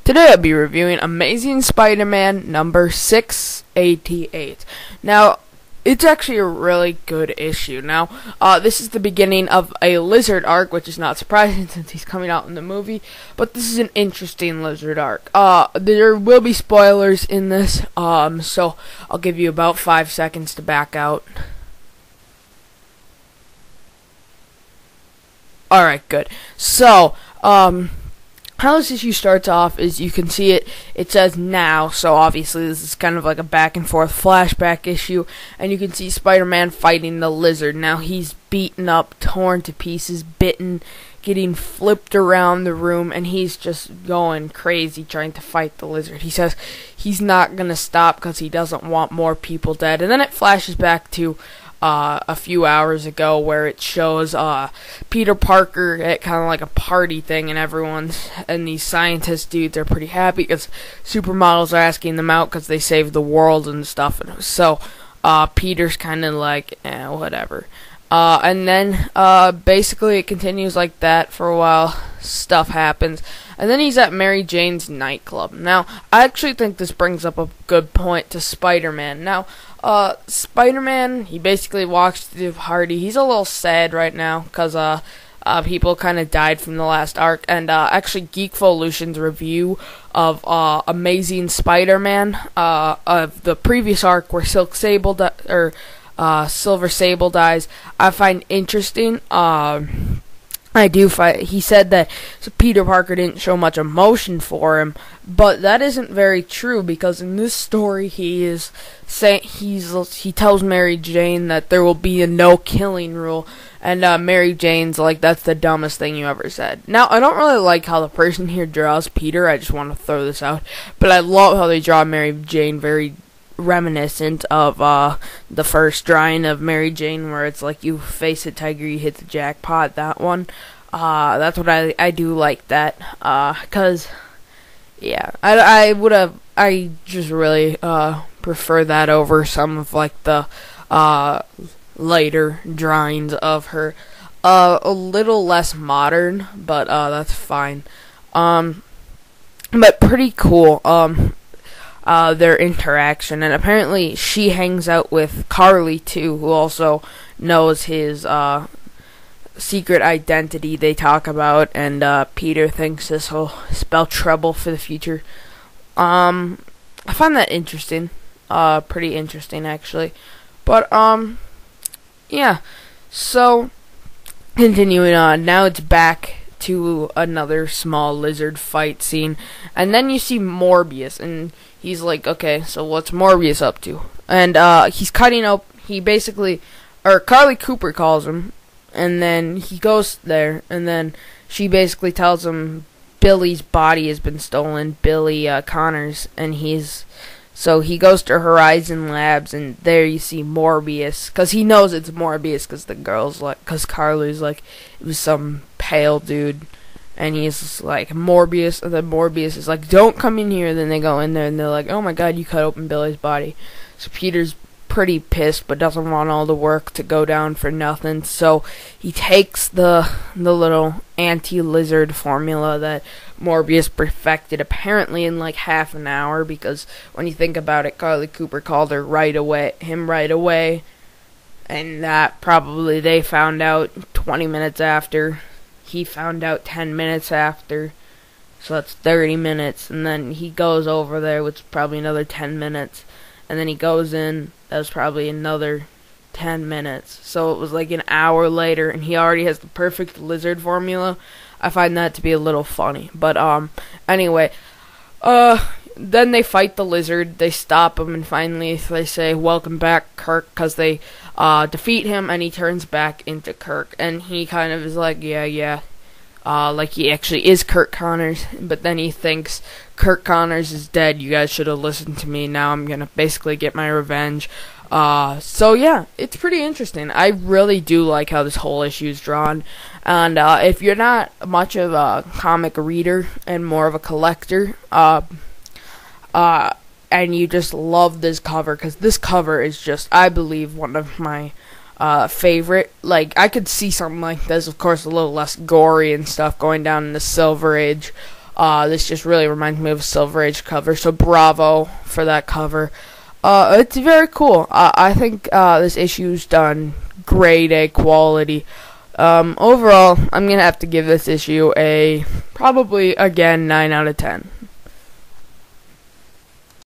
Today I'll be reviewing Amazing Spider-Man number 688. Now, it's actually a really good issue. Now, this is the beginning of a Lizard arc, which is not surprising since he's coming out in the movie, but this is an interesting Lizard arc. There will be spoilers in this, so I'll give you about 5 seconds to back out. Alright, good. So, how this issue starts off is you can see it says now, so obviously this is kind of like a back and forth flashback issue, and you can see Spider-Man fighting the Lizard. Now he's beaten up, torn to pieces, bitten, getting flipped around the room, and he's just going crazy trying to fight the Lizard. He says he's not going to stop because he doesn't want more people dead, and then it flashes back to a few hours ago where it shows Peter Parker at kind of like a party thing, and these scientist dudes are pretty happy because supermodels are asking them out because they saved the world and stuff. And so Peter's kind of like, whatever. And then basically it continues like that for a while. Stuff happens, and then he's at Mary Jane's nightclub. Now, I actually think this brings up a good point to Spider-Man. Now, Spider-Man, he basically walks to the party. He's a little sad right now because people kind of died from the last arc, and actually Geekvolution's review of Amazing Spider-Man of the previous arc where Silver Sable dies, I find interesting. He said that Peter Parker didn't show much emotion for him, but that isn't very true because in this story he tells Mary Jane that there will be a no killing rule, and Mary Jane's like, that's the dumbest thing you ever said. Now, I don't really like how the person here draws Peter, I just want to throw this out, but I love how they draw Mary Jane very reminiscent of the first drawing of Mary Jane where it's like, you face it, tiger, you hit the jackpot. That one, that's what I do like that, cause yeah, I just really prefer that over some of like the later drawings of her, a little less modern, but that's fine. But pretty cool. Their interaction, and apparently she hangs out with Carly too, who also knows his secret identity they talk about, and Peter thinks this will spell trouble for the future. I find that interesting, pretty interesting actually, but yeah, so continuing on, now it's back to another small Lizard fight scene, and then you see Morbius, and he's like, okay, so what's Morbius up to? And he's cutting up, Carly Cooper calls him, and then he goes there, and then she basically tells him Billy's body has been stolen, Billy Connors, and so he goes to Horizon Labs, and there you see Morbius, because he knows it's Morbius, because Carly's like, it was some pale dude, and he's like, Morbius, and then Morbius is like, don't come in here, then they go in there, and they're like, oh my god, you cut open Billy's body. So Peter's pretty pissed, but doesn't want all the work to go down for nothing, so he takes the little anti-lizard formula that Morbius perfected apparently in like half an hour, because when you think about it, Carly Cooper called him right away, and that probably they found out 20 minutes after, he found out 10 minutes after, so that's 30 minutes, and then he goes over there, which is probably another 10 minutes, and then he goes in, that was probably another 10 minutes. So it was like an hour later, and he already has the perfect lizard formula. I find that to be a little funny. But, anyway. Then they fight the Lizard. They stop him, and finally they say, welcome back, Kirk, because they, defeat him, and he turns back into Kirk. And he kind of is like, yeah. Like he actually is Kirk Connors, but then he thinks Kirk Connors is dead. You guys should have listened to me. Now I'm gonna basically get my revenge. So yeah, it's pretty interesting. I really do like how this whole issue is drawn. And if you're not much of a comic reader and more of a collector, and you just love this cover, because this cover is just, I believe, one of my favorite. Like, I could see something like this, of course, a little less gory and stuff, going down in the Silver Age. This just really reminds me of a Silver Age cover, so bravo for that cover. It's very cool. I think this issue's done grade A quality. Overall, I'm gonna have to give this issue a probably again 9 out of 10.